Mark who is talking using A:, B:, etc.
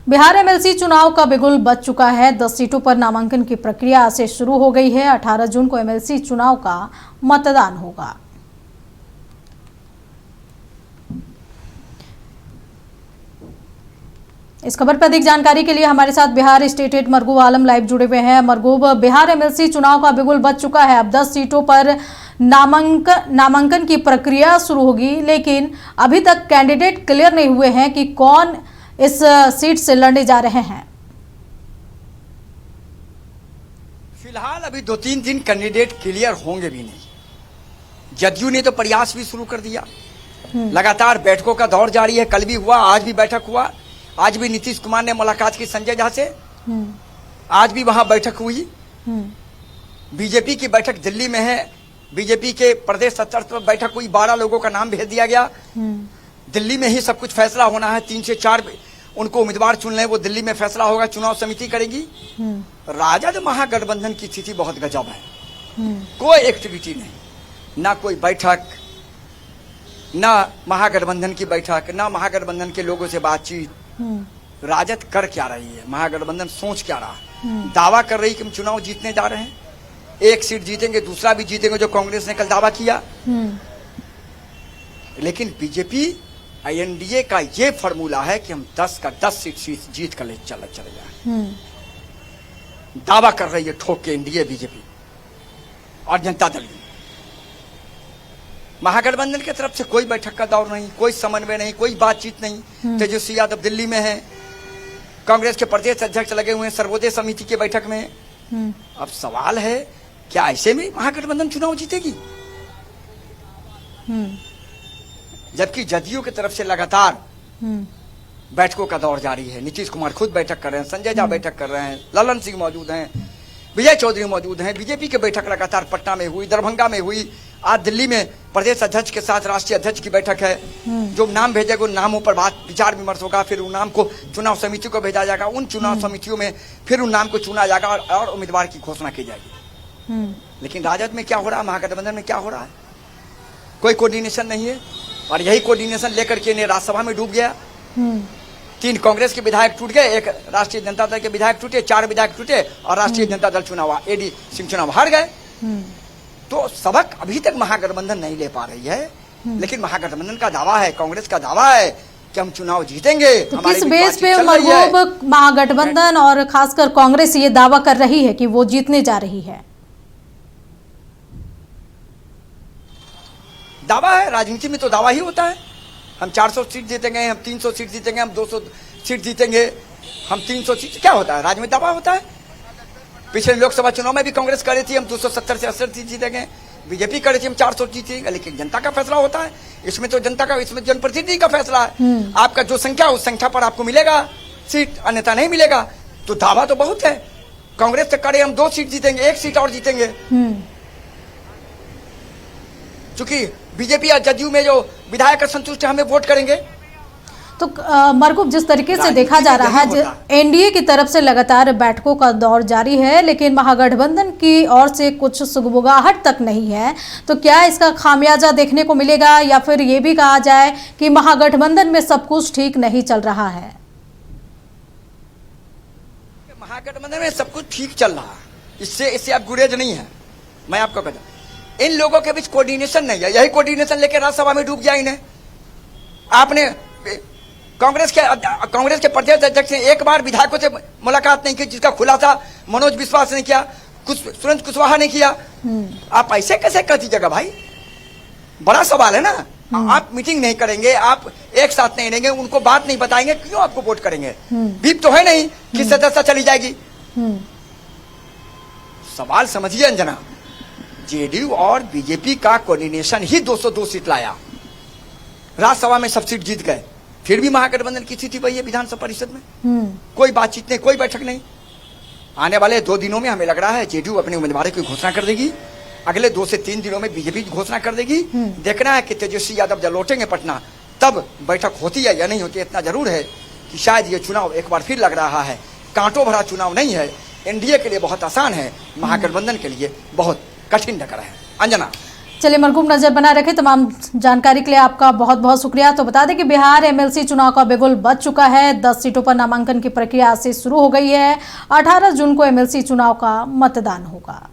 A: Bihar MLC चुनाव का बिगुल बज चुका है। 10 सीटों पर नामांकन की प्रक्रिया से शुरू हो गई है। 18 जून को एमएलसी चुनाव का मतदान होगा। इस खबर पर अधिक जानकारी के लिए हमारे साथ बिहार स्टेट हेड मरगूब आलम लाइव जुड़े हुए हैं। मरगूब, बिहार एमएलसी चुनाव का बिगुल बज चुका है। अब 10 सीटों पर नामांकन की प्रक्रिया शुरू होगी, लेकिन अभी तक कैंडिडेट क्लियर नहीं हुए हैं कि कौन इस सीट से लड़ने जा रहे हैं।
B: फिलहाल अभी 2-3 दिन कैंडिडेट क्लियर होंगे भी नहीं। जदयू ने तो प्रयास भी शुरू कर दिया। लगातार बैठकों का दौर जारी है। कल भी हुआ, आज भी बैठक हुआ। आज भी नीतीश कुमार ने मुलाकात की संजय झा से। आज भी वहां बैठक हुई। बीजेपी की बैठक दिल्ली में है। बीजेपी के प्रदेश स्तर पर बैठक हुई। 12 लोगों का नाम भेज दिया गया। दिल्ली में ही सब कुछ फैसला होना है। 3 से 4 उनको उम्मीदवार चुन ले, वो दिल्ली में फैसला होगा। चुनाव समिति करेगी। राजद महागठबंधन की स्थिति बहुत गजब है। कोई एक्टिविटी नहीं, ना कोई बैठक, ना महागठबंधन की बैठक, ना महागठबंधन के लोगों से बातचीत। राजद कर क्या रही है, महागठबंधन सोच क्या रहा है? दावा कर रही कि हम चुनाव जीतने जा रहे हैं, 1 सीट जीतेंगे, दूसरा भी जीतेंगे, जो कांग्रेस ने कल दावा किया। लेकिन बीजेपी एनडीए का ये फॉर्मूला है कि हम 10 का 10 सीट जीत कर चले जाए। दावा कर रही है ठोक के एनडीए बीजेपी और जनता दल। महागठबंधन की तरफ से कोई बैठक का दौर नहीं, कोई समन्वय नहीं, कोई बातचीत नहीं। तेजस्वी यादव दिल्ली में है। कांग्रेस के प्रदेश अध्यक्ष लगे हुए हैं सर्वोदय समिति की बैठक में। अब सवाल है, क्या ऐसे में महागठबंधन चुनाव जीतेगी? जबकि जदयू की तरफ से लगातार बैठकों का दौर जारी है। नीतीश कुमार खुद बैठक कर रहे हैं, संजय झा बैठक कर रहे हैं, ललन सिंह मौजूद हैं, विजय चौधरी मौजूद हैं। बीजेपी की बैठक लगातार पटना में हुई, दरभंगा में हुई। आज दिल्ली में प्रदेश अध्यक्ष के साथ राष्ट्रीय अध्यक्ष की बैठक है। जो नाम भेजेगा उन नामों पर बात विचार विमर्श होगा। फिर उन नाम को चुनाव समिति को भेजा जाएगा। उन चुनाव समितियों में फिर उन नाम को चुना जाएगा और उम्मीदवार की घोषणा की जाएगी। लेकिन राजद में क्या हो रहा है, महागठबंधन में क्या हो रहा है? कोई कोऑर्डिनेशन नहीं है। और यही कोऑर्डिनेशन लेकर के इन्हें राज्यसभा में डूब गया। 3 कांग्रेस के विधायक टूट गए, 1 राष्ट्रीय जनता दल के विधायक टूटे, 4 विधायक टूटे और राष्ट्रीय जनता दल चुनाव एडी सिंह चुनाव हार गए। तो सबक अभी तक महागठबंधन नहीं ले पा रही है। लेकिन महागठबंधन का दावा है, कांग्रेस का दावा है कि हम चुनाव जीतेंगे।
A: तो किस बेस पे मरगूब महागठबंधन और खासकर कांग्रेस ये दावा कर रही है कि वो जीतने जा रही है?
B: दावा है, राजनीति में तो दावा ही होता है। हम 400 सीट जीतेंगे, हम 300 सीट जीतेंगे, हम 200 सीट जीतेंगे, हम 300 सीट। क्या होता है? राज में दावा होता है। पिछले लोकसभा चुनाव में भी कांग्रेस कर रही थी हम 270 से 80 सीट जीतेंगे, बीजेपी कर रही थी हम 400 जीतेंगे। लेकिन जनता का फैसला होता है। इसमें तो जनता का, इसमें जनप्रतिनिधि का फैसला है। आपका जो संख्या, उस संख्या पर आपको मिलेगा सीट, अन्यथा नहीं मिलेगा। तो दावा तो बहुत है। कांग्रेस से करे हम 2 सीट जीतेंगे, 1 सीट और जीतेंगे। चूंकि बीजेपी या जदयू में जो विधायक संतुष्ट है, हमें वोट करेंगे।
A: तो मरगूब, जिस तरीके से देखा जा रहा है, एनडीए की तरफ से लगातार बैठकों का दौर जारी है, लेकिन महागठबंधन की ओर से कुछ सुगबुगाहट तक नहीं है। तो क्या इसका खामियाजा देखने को मिलेगा, या फिर ये भी कहा जाए कि महागठबंधन में सब कुछ ठीक नहीं चल रहा है?
B: महागठबंधन में सब कुछ ठीक चल रहा है, इससे आप गुरेज नहीं है। मैं आपको कहता, इन लोगों के बीच कोऑर्डिनेशन नहीं है। यही कोऑर्डिनेशन लेकर राज्यसभा में डूब गया इन्हें। आपने कांग्रेस के प्रदेश अध्यक्ष ने एक बार विधायकों से मुलाकात नहीं की, जिसका खुलासा मनोज विश्वास ने किया, सुरेंद्र कुशवाहा ने किया। आप ऐसे कैसे कर दीजिएगा भाई? बड़ा सवाल है ना। आप मीटिंग नहीं करेंगे, आप एक साथ नहीं रहेंगे, उनको बात नहीं बताएंगे, क्यों आपको वोट करेंगे? बीप तो है नहीं कि सदस्यता चली जाएगी। सवाल समझिए अंजना, जेडीयू और बीजेपी का कोऑर्डिनेशन ही 202 सीट लाया। राज्यसभा में सब सीट जीत गए। फिर भी महागठबंधन की स्थिति वही है। विधानसभा परिषद में कोई बातचीत नहीं, कोई बैठक नहीं। आने वाले 2 दिनों में हमें लग रहा है जेडीयू अपने उम्मीदवारों की घोषणा कर देगी। अगले 2 से 3 दिनों में बीजेपी घोषणा कर देगी। देखना है कि तेजस्वी यादव जब लौटेंगे पटना, तब बैठक होती है या नहीं होती। इतना जरूर है कि शायद ये चुनाव एक बार फिर लग रहा है कांटों भरा चुनाव नहीं है। एनडीए के लिए बहुत आसान है, महागठबंधन के लिए बहुत कठिन लग रहा है। अंजना।
A: चलिए मरकूम, नजर बना रखें। तमाम जानकारी के लिए आपका बहुत बहुत शुक्रिया। तो बता दें कि बिहार एमएलसी चुनाव का बिगुल बज चुका है। 10 सीटों पर नामांकन की प्रक्रिया आज से शुरू हो गई है। 18 जून को एमएलसी चुनाव का मतदान होगा।